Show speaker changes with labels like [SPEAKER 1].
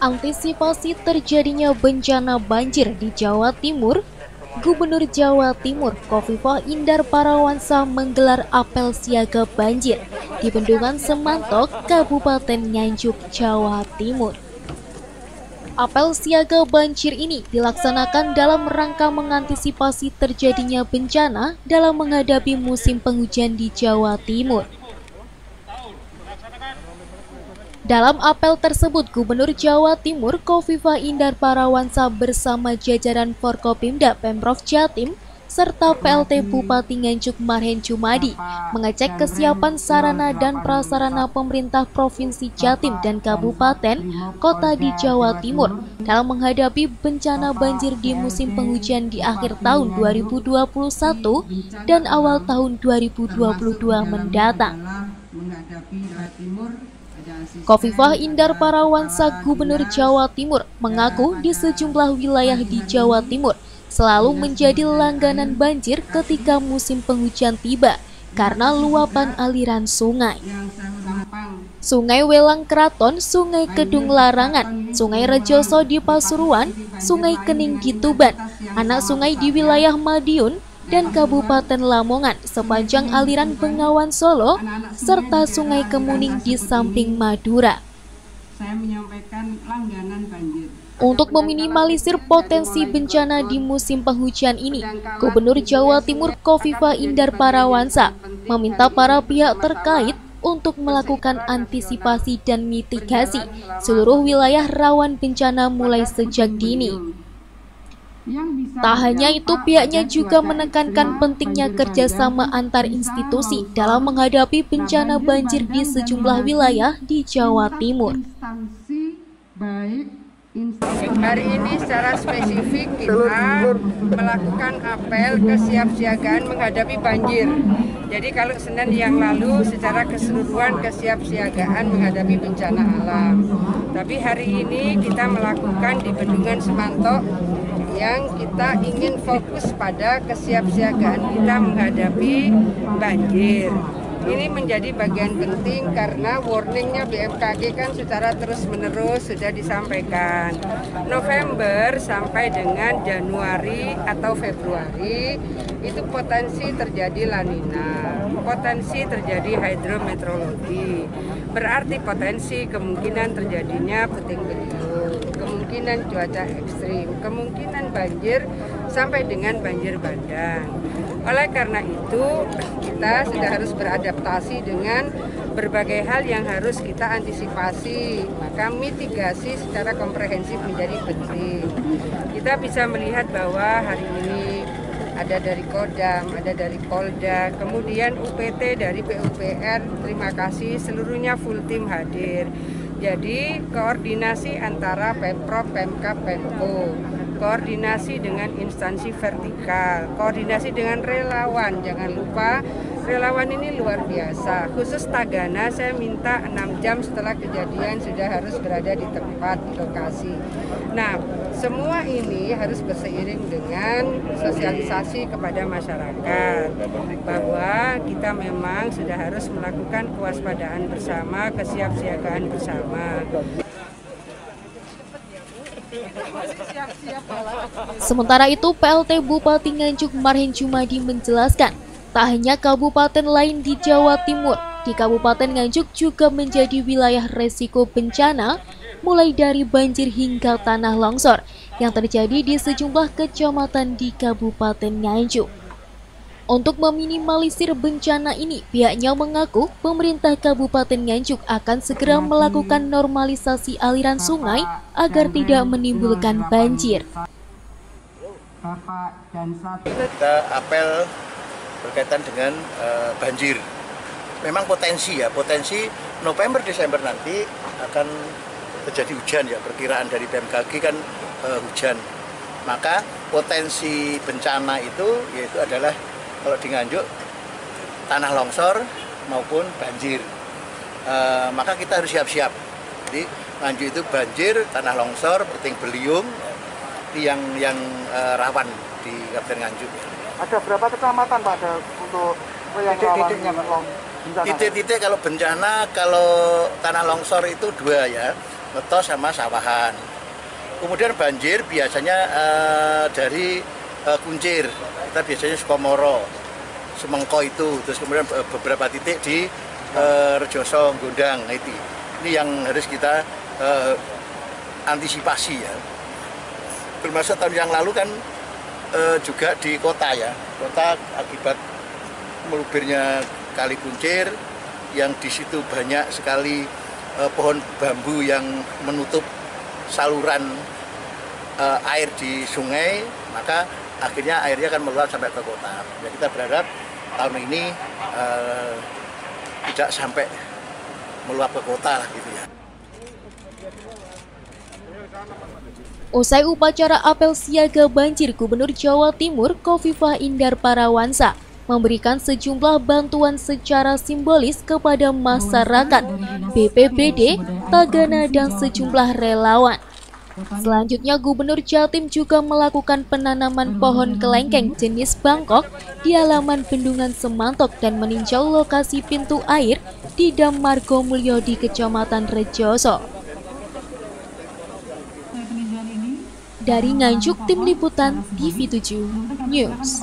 [SPEAKER 1] Antisipasi terjadinya bencana banjir di Jawa Timur, Gubernur Jawa Timur Khofifah Indar Parawansa menggelar apel siaga banjir di Bendungan Semantok, Kabupaten Nganjuk, Jawa Timur. Apel siaga banjir ini dilaksanakan dalam rangka mengantisipasi terjadinya bencana dalam menghadapi musim penghujan di Jawa Timur. Dalam apel tersebut, Gubernur Jawa Timur Khofifah Indar Parawansa bersama jajaran Forkopimda Pemprov Jatim serta PLT Bupati Nganjuk Marhen Jumadi mengecek kesiapan sarana dan prasarana pemerintah Provinsi Jatim dan Kabupaten Kota di Jawa Timur dalam menghadapi bencana banjir di musim penghujan di akhir tahun 2021 dan awal tahun 2022 mendatang. Khofifah Indar Parawansa Gubernur Jawa Timur mengaku di sejumlah wilayah di Jawa Timur selalu menjadi langganan banjir ketika musim penghujan tiba karena luapan aliran sungai. Sungai Welang Kraton, Sungai Kedung Larangan, Sungai Rejoso di Pasuruan, Sungai Kening di Tuban, anak sungai di wilayah Madiun, dan Kabupaten Lamongan sepanjang aliran Bengawan Solo, serta Sungai Kemuning di samping Madura. Untuk meminimalisir potensi bencana di musim penghujan ini, Gubernur Jawa Timur Khofifah Indar Parawansa meminta para pihak terkait untuk melakukan antisipasi dan mitigasi seluruh wilayah rawan bencana mulai sejak dini. Tak hanya itu, pihaknya juga menekankan pentingnya kerjasama antar institusi dalam menghadapi bencana banjir di sejumlah wilayah di Jawa Timur.
[SPEAKER 2] Hari ini secara spesifik kita melakukan apel kesiapsiagaan menghadapi banjir. Jadi kalau Senin yang lalu secara keseluruhan kesiapsiagaan menghadapi bencana alam. Tapi hari ini kita melakukan di Bendungan Semantok yang kita ingin fokus pada kesiapsiagaan kita menghadapi banjir. Ini menjadi bagian penting karena warningnya BMKG kan secara terus-menerus sudah disampaikan. November sampai dengan Januari atau Februari itu potensi terjadi La Nina, potensi terjadi hidrometeorologi. Berarti potensi kemungkinan terjadinya puting beliung, kemungkinan cuaca ekstrim, kemungkinan banjir sampai dengan banjir bandang. Oleh karena itu, kita sudah harus beradaptasi dengan berbagai hal yang harus kita antisipasi. Maka mitigasi secara komprehensif menjadi penting. Kita bisa melihat bahwa hari ini ada dari Kodam, ada dari Polda, kemudian UPT dari PUPR, terima kasih seluruhnya full tim hadir. Jadi koordinasi antara Pemprov, Pemkab, Pemko, koordinasi dengan instansi vertikal, koordinasi dengan relawan. Jangan lupa relawan ini luar biasa. Khusus Tagana saya minta 6 jam setelah kejadian sudah harus berada di tempat, di lokasi. Nah, semua ini harus berseiring dengan sosialisasi kepada masyarakat bahwa kita memang sudah harus melakukan kewaspadaan bersama, kesiapsiagaan bersama.
[SPEAKER 1] Sementara itu, PLT Bupati Nganjuk Marhen Jumadi menjelaskan, tak hanya kabupaten lain di Jawa Timur, di Kabupaten Nganjuk juga menjadi wilayah resiko bencana, mulai dari banjir hingga tanah longsor yang terjadi di sejumlah kecamatan di Kabupaten Nganjuk. Untuk meminimalisir bencana ini, pihaknya mengaku pemerintah Kabupaten Nganjuk akan segera melakukan normalisasi aliran sungai agar tidak menimbulkan banjir.
[SPEAKER 3] Kita apel berkaitan dengan banjir. Memang potensi November Desember nanti akan terjadi hujan ya, perkiraan dari BMKG kan hujan. Maka potensi bencana itu yaitu adalah kalau di Nganjuk tanah longsor maupun banjir. Maka kita harus siap-siap. Jadi Nganjuk itu banjir, tanah longsor, puting beliung yang rawan di Kabupaten Nganjuk.
[SPEAKER 4] Ada berapa kecamatan Pak untuk yang
[SPEAKER 3] titik-titiknya Pak? Titik-titik kalau bencana, kalau tanah longsor itu 2 ya. ngetos sama sawahan. Kemudian banjir biasanya dari Kuncir, kita biasanya Sukomoro, Semengko itu, terus kemudian beberapa titik di Rejoso, Gondang. Nah, ini yang harus kita antisipasi ya. Termasuk tahun yang lalu kan juga di kota ya, kota akibat melubernya Kali Kuncir, yang di situ banyak sekali pohon bambu yang menutup saluran air di sungai, maka akhirnya airnya akan meluap sampai ke kota. Ya, kita berharap tahun ini tidak sampai meluap ke kota lah gitu ya.
[SPEAKER 1] Usai upacara apel siaga banjir, Gubernur Jawa Timur Khofifah Indar Parawansa memberikan sejumlah bantuan secara simbolis kepada masyarakat, BPBD, Tagana, dan sejumlah relawan. Selanjutnya, Gubernur Jatim juga melakukan penanaman pohon kelengkeng jenis Bangkok di halaman Bendungan Semantok dan meninjau lokasi pintu air di Dam Margomulyo di Kecamatan Rejoso. Dari Nganjuk, Tim Liputan TV7 News.